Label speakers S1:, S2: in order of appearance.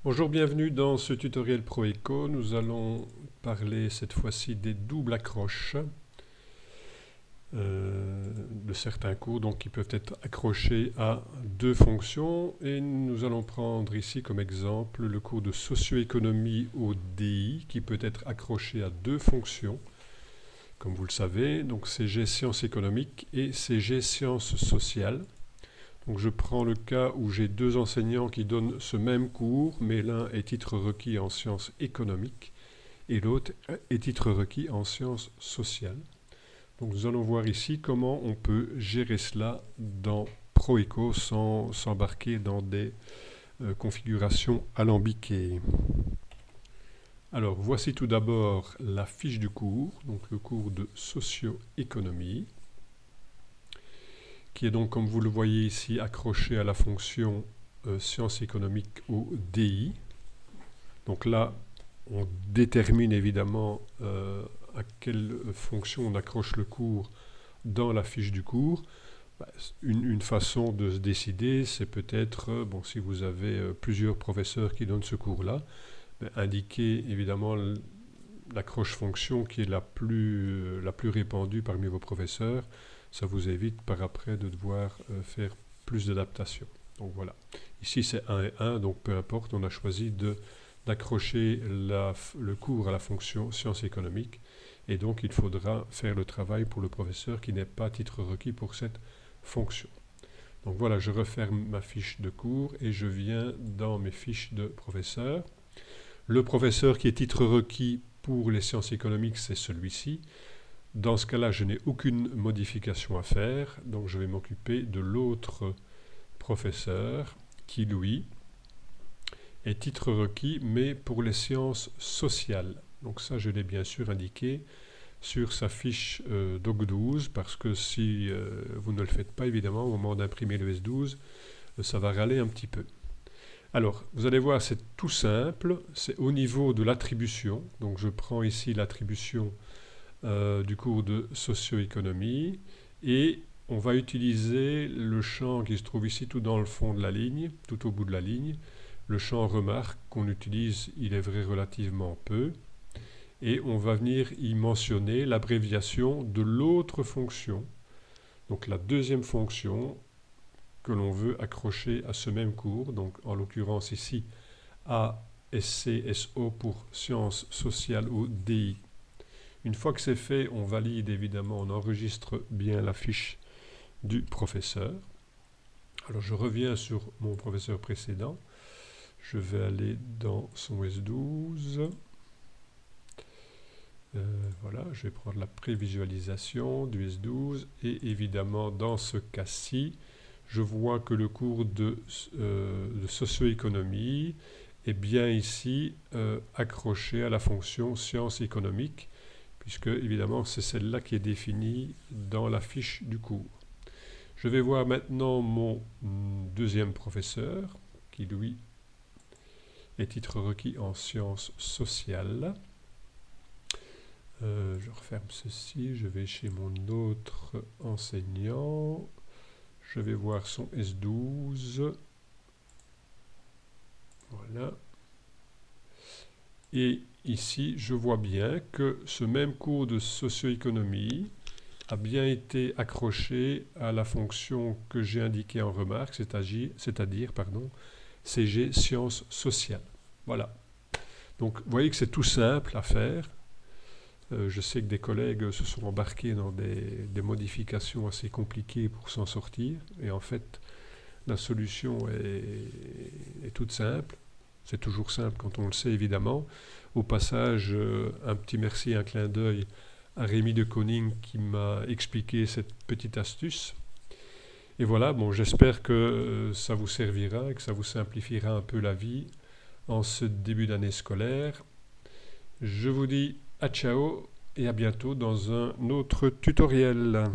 S1: Bonjour, bienvenue dans ce tutoriel ProEco. Nous allons parler cette fois-ci des doubles accroches de certains cours donc, qui peuvent être accrochés à deux fonctions. Et nous allons prendre ici comme exemple le cours de socio-économie au DI qui peut être accroché à deux fonctions. Comme vous le savez, donc CG sciences économiques et CG sciences sociales. Donc je prends le cas où j'ai deux enseignants qui donnent ce même cours, mais l'un est titre requis en sciences économiques et l'autre est titre requis en sciences sociales. Donc nous allons voir ici comment on peut gérer cela dans ProEco sans s'embarquer dans des configurations alambiquées. Alors voici tout d'abord la fiche du cours, donc le cours de socio-économie, qui est donc, comme vous le voyez ici, accroché à la fonction sciences économiques au DI. Donc là, on détermine évidemment à quelle fonction on accroche le cours dans la fiche du cours. Une façon de se décider, c'est peut-être, si vous avez plusieurs professeurs qui donnent ce cours-là, indiquer évidemment l'accroche fonction qui est la plus répandue parmi vos professeurs. Ça vous évite par après de devoir faire plus d'adaptation. Donc voilà. Ici c'est 1 et 1, donc peu importe, on a choisi d'accrocher le cours à la fonction sciences économiques. Et donc il faudra faire le travail pour le professeur qui n'est pas titre requis pour cette fonction. Donc voilà, je referme ma fiche de cours et je viens dans mes fiches de professeur. Le professeur qui est titre requis pour les sciences économiques, c'est celui-ci. Dans ce cas-là, je n'ai aucune modification à faire, donc je vais m'occuper de l'autre professeur qui, lui, est titre requis, mais pour les sciences sociales. Donc ça, je l'ai bien sûr indiqué sur sa fiche Doc 12, parce que si vous ne le faites pas, évidemment, au moment d'imprimer le S12, ça va râler un petit peu. Alors, vous allez voir, c'est tout simple, c'est au niveau de l'attribution. Donc je prends ici l'attribution du cours de socio-économie et on va utiliser le champ qui se trouve ici tout dans le fond de la ligne, tout au bout de la ligne. Le champ remarque qu'on utilise, il est vrai, relativement peu. Et on va venir y mentionner l'abréviation de l'autre fonction. Donc la deuxième fonction que l'on veut accrocher à ce même cours, donc en l'occurrence ici ASCSO pour sciences sociales au DI. Une fois que c'est fait, on valide évidemment, on enregistre bien la fiche du professeur. Alors je reviens sur mon professeur précédent. Je vais aller dans son S12. Voilà, je vais prendre la prévisualisation du S12 et évidemment dans ce cas-ci, je vois que le cours de socio-économie est bien ici accroché à la fonction sciences économiques, puisque évidemment c'est celle-là qui est définie dans la fiche du cours. Je vais voir maintenant mon deuxième professeur, qui lui est titre requis en sciences sociales. Je referme ceci, je vais chez mon autre enseignant, je vais voir son S12, voilà, et ici je vois bien que ce même cours de socio-économie a bien été accroché à la fonction que j'ai indiquée en remarque, c'est-à-dire CG sciences sociales. Voilà. Donc vous voyez que c'est tout simple à faire. Je sais que des collègues se sont embarqués dans des modifications assez compliquées pour s'en sortir. Et en fait, la solution est toute simple. C'est toujours simple quand on le sait, évidemment. Au passage, un petit merci, un clin d'œil à Rémi de Koning qui m'a expliqué cette petite astuce. Et voilà, bon, j'espère que ça vous servira et que ça vous simplifiera un peu la vie en ce début d'année scolaire. Je vous dis à ciao et à bientôt dans un autre tutoriel.